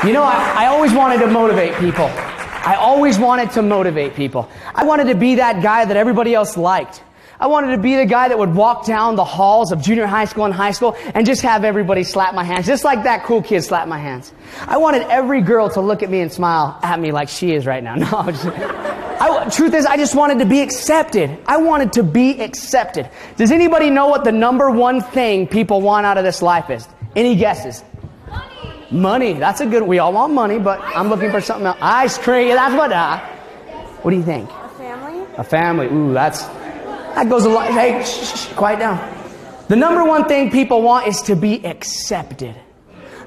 You know, I always wanted to motivate people. I always wanted to motivate people. I wanted to be that guy that everybody else liked. I wanted to be the guy that would walk down the halls of junior high school and high school and just have everybody slap my hands, just like that cool kid slap my hands. I wanted every girl to look at me and smile at me like she is right now. No, truth is, I just wanted to be accepted. I wanted to be accepted. Does anybody know what the number one thing people want out of this life is? Any guesses? Money. That's a good, we all want money, but I'm looking for something else. Ice cream, that's what do you think? A family? A family. Ooh, that goes a lot. Hey, quiet down. The number one thing people want is to be accepted.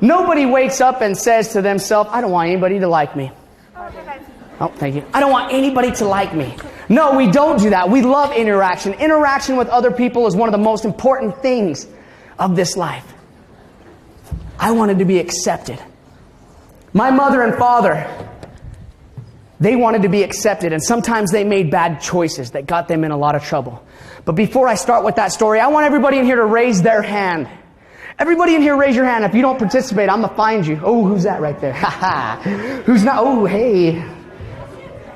Nobody wakes up and says to themselves, I don't want anybody to like me. Oh, thank you. I don't want anybody to like me. No, we don't do that. We love interaction. Interaction with other people is one of the most important things of this life. I wanted to be accepted. My mother and father, they wanted to be accepted, and sometimes they made bad choices that got them in a lot of trouble. But before I start with that story, I want everybody in here to raise their hand. Everybody in here, raise your hand. If you don't participate, I'm going to find you. Oh, who's that right there? Who's not? Oh, hey.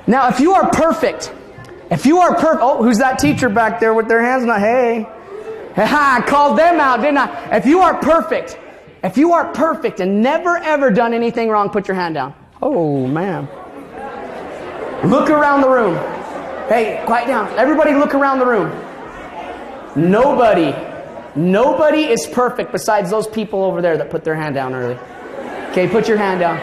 Now, if you are perfect, oh, who's that teacher back there with their hands? Not, hey. I called them out, didn't I? If you are perfect and never ever done anything wrong, put your hand down. Oh, man. Look around the room. Hey, quiet down. Everybody look around the room. Nobody is perfect besides those people over there that put their hand down early. Okay, put your hand down.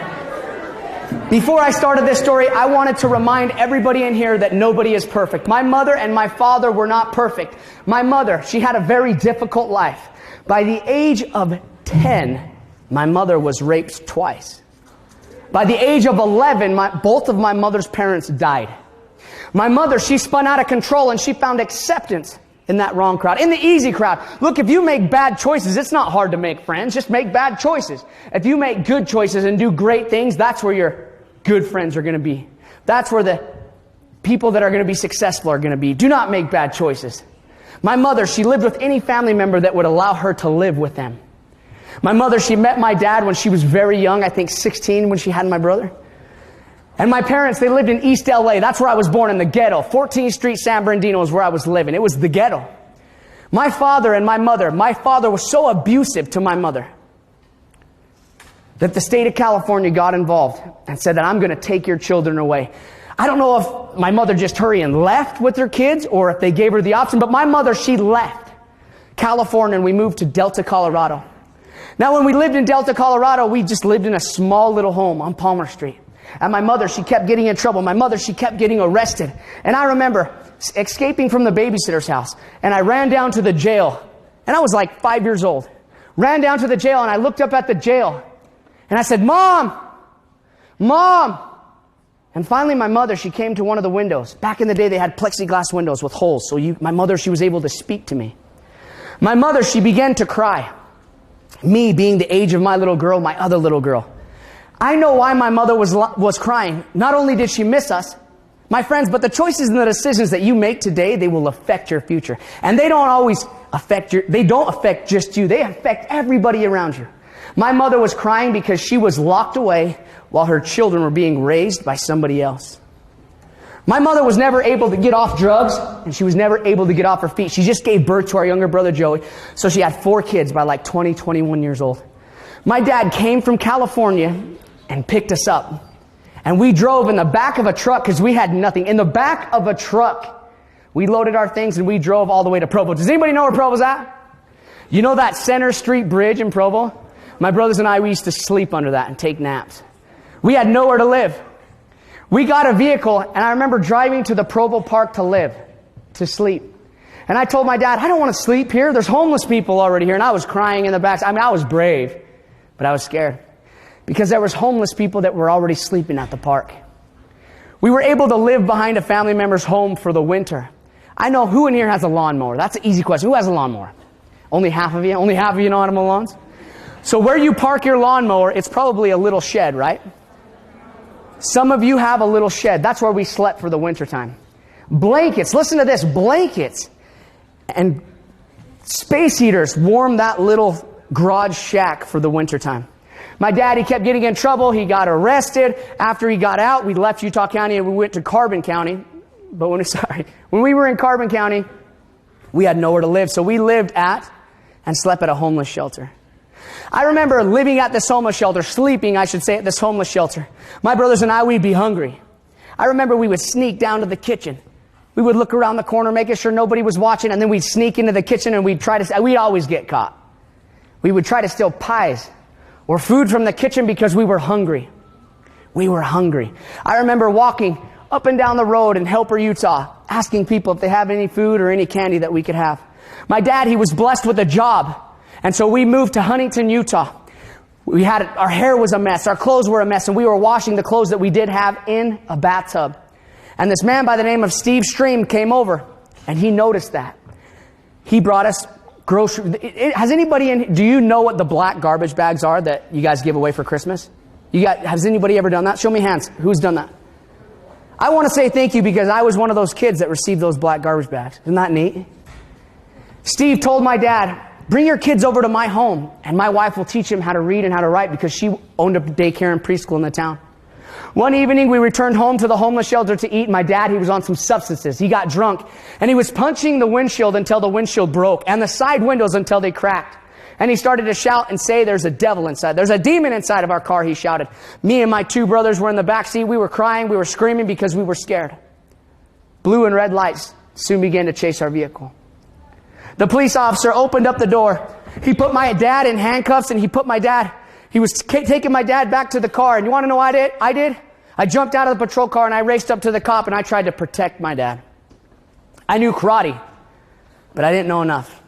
Before I started this story, I wanted to remind everybody in here that nobody is perfect. My mother and my father were not perfect. My mother, she had a very difficult life. By the age of 10, my mother was raped twice. By the age of 11, both of my mother's parents died. My mother, she spun out of control and she found acceptance in that wrong crowd, in the easy crowd. Look, if you make bad choices, it's not hard to make friends. Just make bad choices. If you make good choices and do great things, that's where your good friends are going to be. That's where the people that are going to be successful are going to be. Do not make bad choices. My mother, she lived with any family member that would allow her to live with them. My mother, she met my dad when she was very young, I think 16 when she had my brother. And my parents, they lived in East LA. That's where I was born, in the ghetto. 14th Street, San Bernardino is where I was living. It was the ghetto. My father and my mother, my father was so abusive to my mother that the state of California got involved and said that I'm going to take your children away. I don't know if my mother just hurried and left with her kids or if they gave her the option, but my mother, she left California and we moved to Delta, Colorado. Now, when we lived in Delta, Colorado, we just lived in a small little home on Palmer Street. And my mother, she kept getting in trouble. My mother, she kept getting arrested. And I remember escaping from the babysitter's house. And I ran down to the jail. And I was like 5 years old. Ran down to the jail and I looked up at the jail. And I said, Mom! Mom! And finally my mother, she came to one of the windows. Back in the day, they had plexiglass windows with holes. So my mother, she was able to speak to me. My mother, she began to cry. Me being the age of my little girl, my other little girl. I know why my mother was crying. Not only did she miss us, my friends, but the choices and the decisions that you make today, they will affect your future. And they don't always they don't affect just you. They affect everybody around you. My mother was crying because she was locked away while her children were being raised by somebody else. My mother was never able to get off drugs, and she was never able to get off her feet. She just gave birth to our younger brother, Joey. So she had 4 kids by like 20, 21 years old. My dad came from California and picked us up. And we drove in the back of a truck because we had nothing. In the back of a truck, we loaded our things and we drove all the way to Provo. Does anybody know where Provo's at? You know that Center Street Bridge in Provo? My brothers and I, we used to sleep under that and take naps. We had nowhere to live. We got a vehicle, and I remember driving to the Provo Park to sleep. And I told my dad, I don't want to sleep here. There's homeless people already here. And I was crying in the back. I mean, I was brave, but I was scared. Because there was homeless people that were already sleeping at the park. We were able to live behind a family member's home for the winter. I know who in here has a lawnmower. That's an easy question. Who has a lawnmower? Only half of you? Only half of you know how to mow lawns? So where you park your lawnmower, it's probably a little shed, right? Some of you have a little shed. That's where we slept for the wintertime. Blankets. Listen to this. Blankets and space heaters warm that little garage shack for the wintertime. My dad, he kept getting in trouble. He got arrested. After he got out, we left Utah County and we went to Carbon County. But when we were in Carbon County, we had nowhere to live. So we lived at and slept at a homeless shelter. I remember living at this homeless shelter, sleeping, I should say, at this homeless shelter. My brothers and I, we'd be hungry. I remember we would sneak down to the kitchen. We would look around the corner, making sure nobody was watching, and then we'd sneak into the kitchen and we'd always get caught. We would try to steal pies or food from the kitchen because we were hungry. We were hungry. I remember walking up and down the road in Helper, Utah, asking people if they have any food or any candy that we could have. My dad, he was blessed with a job. And so we moved to Huntington, Utah. Our hair was a mess. Our clothes were a mess. And we were washing the clothes that we did have in a bathtub. And this man by the name of Steve Stream came over. And he noticed that. He brought us groceries. Do you know what the black garbage bags are that you guys give away for Christmas? Has anybody ever done that? Show me hands. Who's done that? I want to say thank you because I was one of those kids that received those black garbage bags. Isn't that neat? Steve told my dad, bring your kids over to my home and my wife will teach them how to read and how to write because she owned a daycare and preschool in the town. One evening we returned home to the homeless shelter to eat. My dad, he was on some substances. He got drunk and he was punching the windshield until the windshield broke and the side windows until they cracked. And he started to shout and say, there's a devil inside. There's a demon inside of our car, he shouted. Me and my two brothers were in the back seat. We were crying. We were screaming because we were scared. Blue and red lights soon began to chase our vehicle. The police officer opened up the door. He put my dad in handcuffs and he was taking my dad back to the car. And you want to know what I did? I jumped out of the patrol car and I raced up to the cop and I tried to protect my dad. I knew karate, but I didn't know enough.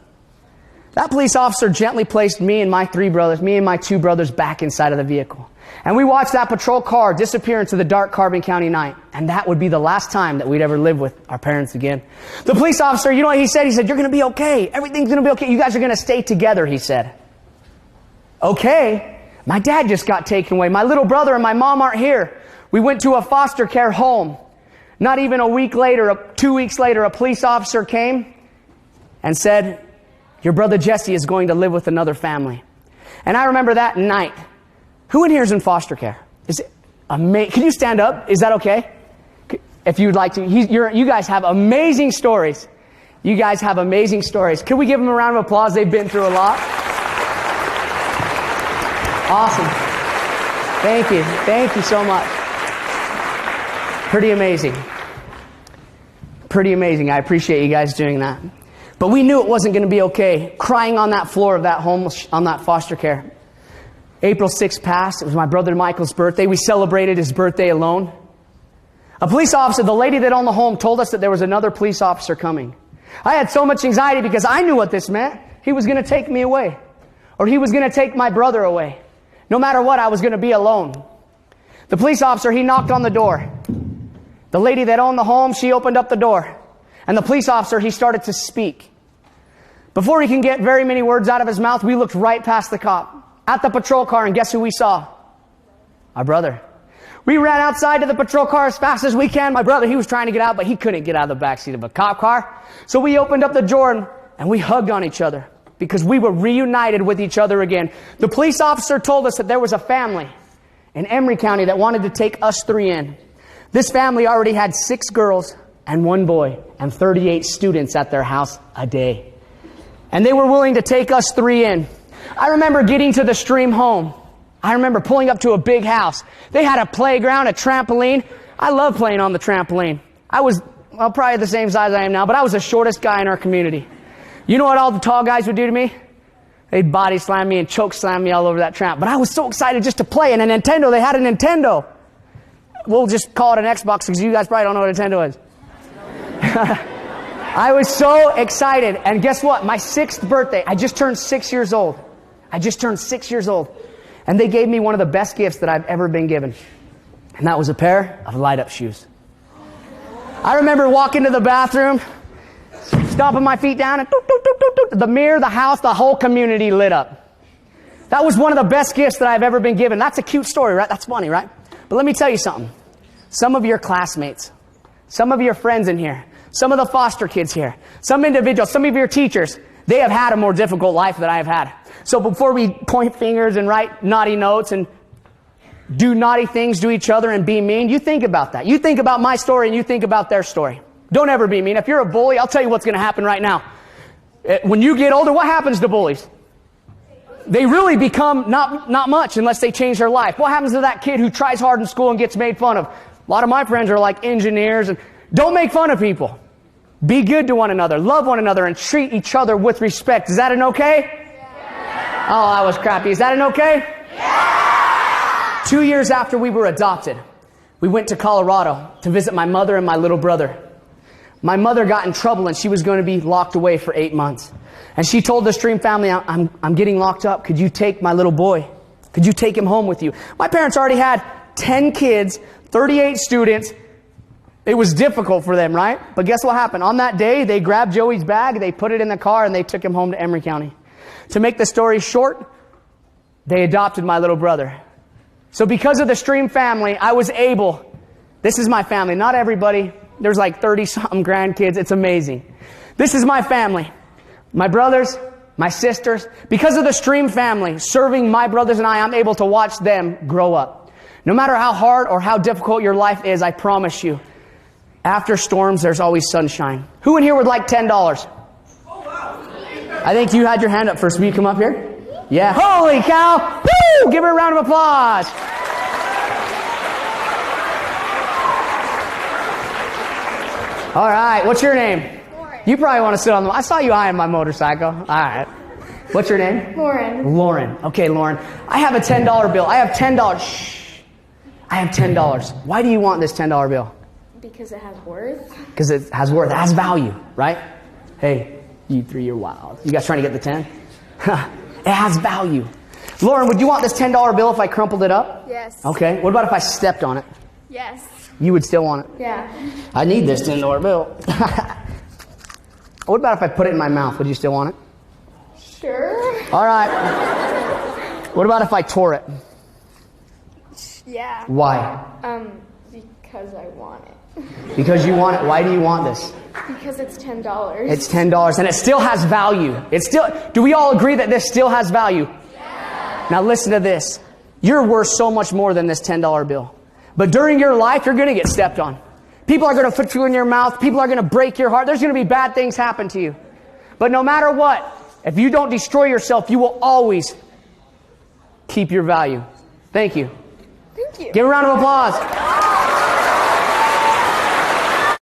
That police officer gently placed me and my two brothers back inside of the vehicle. And we watched that patrol car disappear into the dark Carbon County night. And that would be the last time that we'd ever live with our parents again. The police officer, you know what he said? He said, you're going to be okay. Everything's going to be okay. You guys are going to stay together, he said. Okay. My dad just got taken away. My little brother and my mom aren't here. We went to a foster care home. Not even a week later, 2 weeks later, a police officer came and said, your brother Jesse is going to live with another family. And I remember that night. Who in here is in foster care? Is it amazing? Can you stand up? Is that okay? If you'd like to. You guys have amazing stories. You guys have amazing stories. Can we give them a round of applause? They've been through a lot. Awesome. Thank you. Thank you so much. Pretty amazing. Pretty amazing. I appreciate you guys doing that. But we knew it wasn't going to be okay. Crying on that floor of that home, on that foster care. April 6th passed. It was my brother Michael's birthday. We celebrated his birthday alone. A police officer, the lady that owned the home, told us that there was another police officer coming. I had so much anxiety because I knew what this meant. He was going to take me away. Or he was going to take my brother away. No matter what, I was going to be alone. The police officer, he knocked on the door. The lady that owned the home, she opened up the door. And the police officer, he started to speak. Before he can get very many words out of his mouth, we looked right past the cop at the patrol car, and guess who we saw? Our brother. We ran outside to the patrol car as fast as we can. My brother, he was trying to get out, but he couldn't get out of the backseat of a cop car. So we opened up the door and we hugged on each other because we were reunited with each other again. The police officer told us that there was a family in Emery County that wanted to take us three in. This family already had 6 girls and 1 boy and 38 students at their house a day. And they were willing to take us 3 in. I remember getting to the Stream home. I remember pulling up to a big house. They had a playground, a trampoline. I love playing on the trampoline. I was, probably the same size I am now, but I was the shortest guy in our community. You know what all the tall guys would do to me? They'd body slam me and choke slam me all over that tramp. But I was so excited just to play. And they had a Nintendo. We'll just call it an Xbox because you guys probably don't know what a Nintendo is. I was so excited. And guess what? My 6th birthday, I just turned 6 years old. And they gave me one of the best gifts that I've ever been given. And that was a pair of light-up shoes. I remember walking to the bathroom, stomping my feet down, and the mirror, the house, the whole community lit up. That was one of the best gifts that I've ever been given. That's a cute story, right? That's funny, right? But let me tell you something. Some of your classmates, some of your friends in here, some of the foster kids here, some individuals, some of your teachers, they have had a more difficult life than I have had. So before we point fingers and write naughty notes and do naughty things to each other and be mean, you think about that. You think about my story and you think about their story. Don't ever be mean. If you're a bully, I'll tell you what's going to happen right now. When you get older, what happens to bullies? They really become not much unless they change their life. What happens to that kid who tries hard in school and gets made fun of? A lot of my friends are like engineers. And don't make fun of people. Be good to one another. Love one another and treat each other with respect. Is that an okay? Yeah. Oh, that was crappy. Is that an okay? Yeah. 2 years after we were adopted, we went to Colorado to visit my mother and my little brother. My mother got in trouble and she was going to be locked away for 8 months. And she told the Stream family, I'm getting locked up. Could you take my little boy? Could you take him home with you? My parents already had 10 kids, 38 students. It was difficult for them, right? But guess what happened? On that day, they grabbed Joey's bag, they put it in the car, and they took him home to Emory County. To make the story short, they adopted my little brother. So because of the Stream family, I was able, this is my family, not everybody. There's like 30-something grandkids. It's amazing. This is my family. My brothers, my sisters. Because of the Stream family, serving my brothers and I'm able to watch them grow up. No matter how hard or how difficult your life is, I promise you, after storms, there's always sunshine. Who in here would like $10? Oh, wow. I think you had your hand up first. Will you come up here? Yeah. Holy cow. Woo! Give her a round of applause. All right. What's your name? Lauren. You probably want to sit on the... I saw you eyeing my motorcycle. All right. What's your name? Lauren. Lauren. Okay, Lauren. I have a $10 bill. I have $10. Shh. I have $10. Why do you want this $10 bill? Because it has worth. Because it has worth. It has value, right? Hey, you three, you're wild. You guys trying to get the 10? It has value. Lauren, would you want this $10 bill if I crumpled it up? Yes. Okay. What about if I stepped on it? Yes. You would still want it? Yeah. I need this $10 bill. What about if I put it in my mouth? Would you still want it? Sure. All right. What about if I tore it? Yeah. Why? Because I want it. Because you want it. Why do you want this? Because it's $10. It's $10 and it still has value. Do we all agree that this still has value? Yeah. Now listen to this. You're worth so much more than this $10 bill. But during your life, you're going to get stepped on. People are going to put you in your mouth. People are going to break your heart. There's going to be bad things happen to you. But no matter what, if you don't destroy yourself, you will always keep your value. Thank you. Thank you. Give a round of applause.